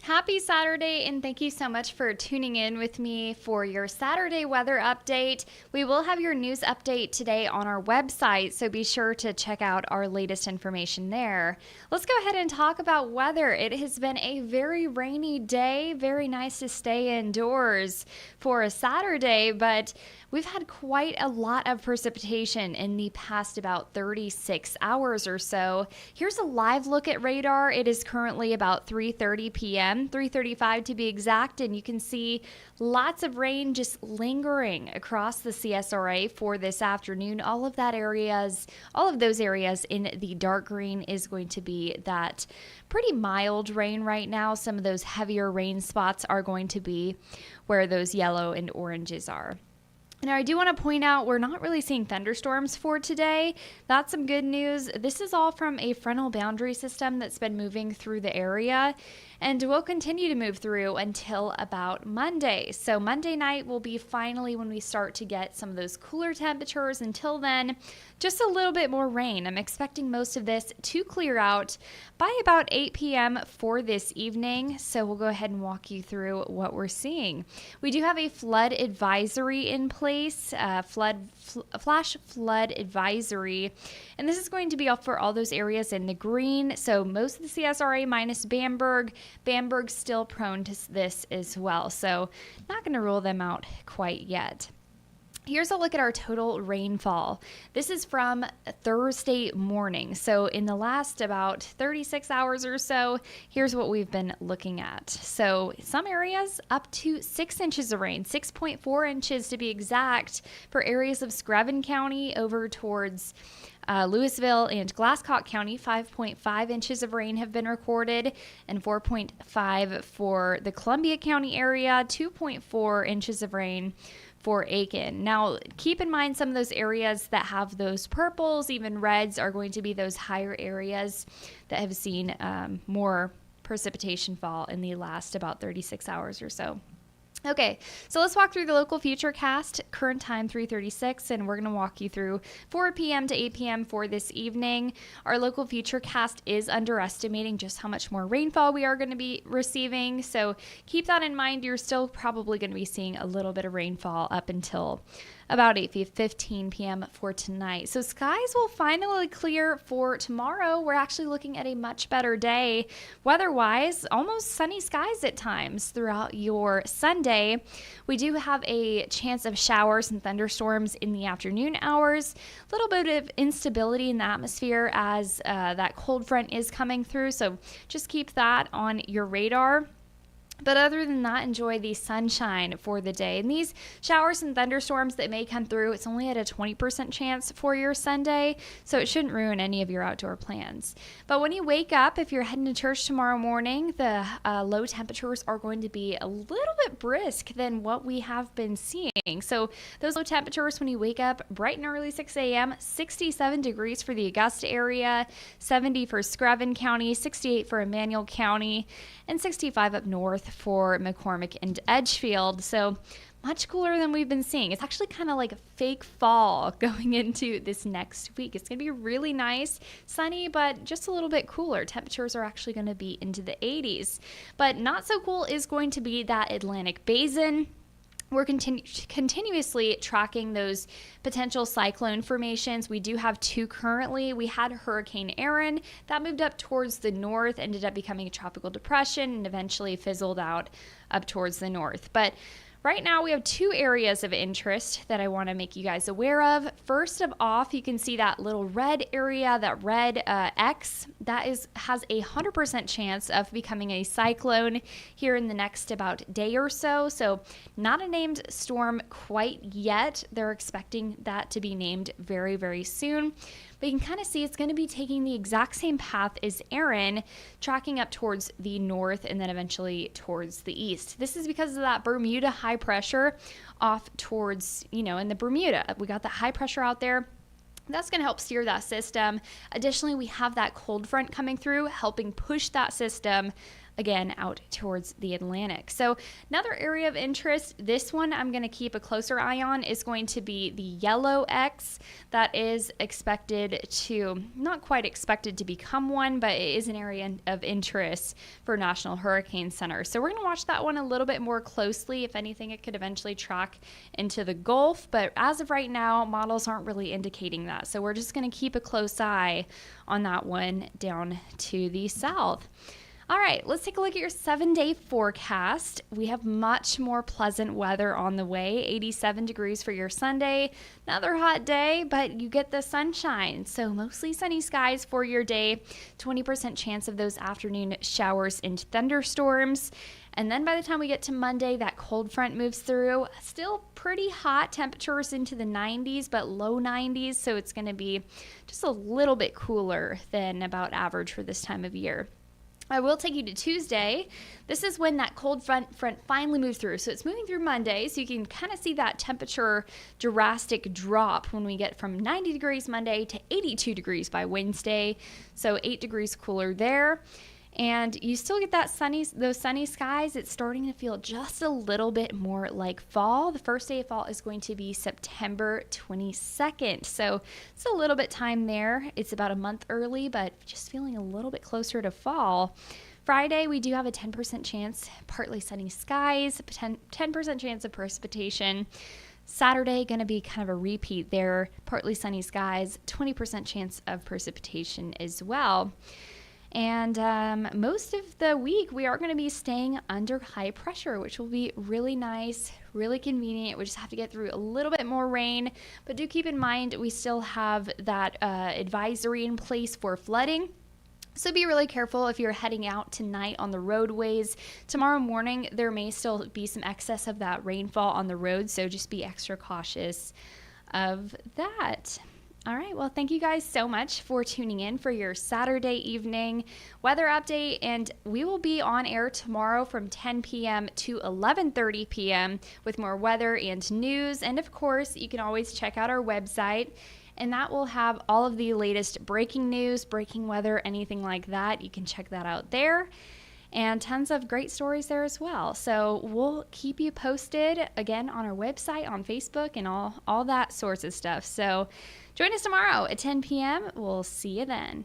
Happy Saturday, and thank you so much for tuning in with me for your Saturday weather update. We will have your news update today on our website, so be sure to check out our latest information there. Let's go ahead and talk about weather. It has been a very rainy day, very nice to stay indoors for a Saturday, but we've had quite a lot of precipitation in the past about 36 hours or so. Here's a live look at radar. It is currently about 3:30 p.m., 3:35 to be exact, and you can see lots of rain just lingering across the CSRA for this afternoon. All of those areas in the dark green is going to be that pretty mild rain right now. Some of those heavier rain spots are going to be where those yellow and oranges are. Now, I do want to point out we're not really seeing thunderstorms for today. That's some good news. This is all from a frontal boundary system that's been moving through the area and will continue to move through until about Monday. So Monday night will be finally when we start to get some of those cooler temperatures. Until then, just a little bit more rain. I'm expecting most of this to clear out by about 8 p.m. for this evening. So we'll go ahead and walk you through what we're seeing. We do have a flood advisory in place, flash flood advisory. And this is going to be for all those areas in the green. So most of the CSRA minus Bamberg. Bamberg's still prone to this as well. So not going to rule them out quite yet. Here's a look at our total rainfall. This is from Thursday morning. So in the last about 36 hours or so, here's what we've been looking at. So some areas up to 6 inches of rain, 6.4 inches to be exact for areas of Screven County over towards Louisville and Glasscock County. 5.5 inches of rain have been recorded, and 4.5 for the Columbia County area, 2.4 inches of rain for Aiken. Now, keep in mind some of those areas that have those purples, even reds, are going to be those higher areas that have seen more precipitation fall in the last about 36 hours or so. Okay, so let's walk through the local futurecast. Current time 3:36, and we're going to walk you through 4 p.m. to 8 p.m. for this evening. Our local futurecast is underestimating just how much more rainfall we are going to be receiving, so keep that in mind. You're still probably going to be seeing a little bit of rainfall up until about 8:15 p.m. for tonight. So skies will finally clear for tomorrow. We're actually looking at a much better day weather-wise, almost sunny skies at times throughout your Sunday. We do have a chance of showers and thunderstorms in the afternoon hours. A little bit of instability in the atmosphere as that cold front is coming through, so just keep that on your radar. But other than that, enjoy the sunshine for the day. And these showers and thunderstorms that may come through, it's only at a 20% chance for your Sunday, so it shouldn't ruin any of your outdoor plans. But when you wake up, if you're heading to church tomorrow morning, the low temperatures are going to be a little bit brisk than what we have been seeing. So those low temperatures when you wake up bright and early 6 a.m., 67 degrees for the Augusta area, 70 for Screven County, 68 for Emmanuel County, and 65 up north for McCormick and Edgefield. So much cooler than we've been seeing. It's actually kind of like a fake fall going into this next week. It's going to be really nice, sunny, but just a little bit cooler. Temperatures are actually going to be into the 80s. But not so cool is going to be that Atlantic Basin. We're continuously tracking those potential cyclone formations. We do have 2 currently. We had Hurricane Aaron that moved up towards the north, ended up becoming a tropical depression, and eventually fizzled out up towards the north. But right now, we have 2 areas of interest that I want to make you guys aware of. First of all, you can see that little red area, that red X, that has a 100% chance of becoming a cyclone here in the next about day or so. So not a named storm quite yet. They're expecting that to be named very, very soon. But you can kind of see it's going to be taking the exact same path as Aaron, tracking up towards the north and then eventually towards the east. This is because of that Bermuda high pressure off towards, in the Bermuda. We got that high pressure out there. That's going to help steer that system. Additionally, we have that cold front coming through, helping push that system again out towards the Atlantic. So another area of interest, this one I'm going to keep a closer eye on, is going to be the yellow X that is expected to, not quite expected to become one, but it is an area of interest for National Hurricane Center. So we're going to watch that one a little bit more closely. If anything, it could eventually track into the Gulf, but as of right now, models aren't really indicating that. So we're just going to keep a close eye on that one down to the south. All right, let's take a look at your 7-day forecast. We have much more pleasant weather on the way. 87 degrees for your Sunday. Another hot day, but you get the sunshine. So mostly sunny skies for your day. 20% chance of those afternoon showers and thunderstorms. And then by the time we get to Monday, that cold front moves through. Still pretty hot, temperatures into the 90s, but low 90s. So it's going to be just a little bit cooler than about average for this time of year. I will take you to Tuesday. This is when that cold front finally moves through. So it's moving through Monday, so you can kind of see that temperature drastic drop when we get from 90 degrees Monday to 82 degrees by Wednesday. So 8 degrees cooler there. And you still get those sunny skies. It's starting to feel just a little bit more like fall. The first day of fall is going to be September 22nd. So it's a little bit time there. It's about a month early, but just feeling a little bit closer to fall. Friday, we do have a 10% chance, partly sunny skies, 10% chance of precipitation. Saturday, going to be kind of a repeat there, partly sunny skies, 20% chance of precipitation as well. And most of the week, we are going to be staying under high pressure, which will be really nice, really convenient. We just have to get through a little bit more rain. But do keep in mind, we still have that advisory in place for flooding. So be really careful if you're heading out tonight on the roadways. Tomorrow morning, there may still be some excess of that rainfall on the road. So just be extra cautious of that. All right, well, thank you guys so much for tuning in for your Saturday evening weather update, and we will be on air tomorrow from 10 p.m. to 11:30 p.m. with more weather and news, and of course, you can always check out our website, and that will have all of the latest breaking news, breaking weather, anything like that. You can check that out there. And tons of great stories there as well. So we'll keep you posted again on our website, on Facebook, and all that sorts of stuff. So join us tomorrow at 10 p.m. We'll see you then.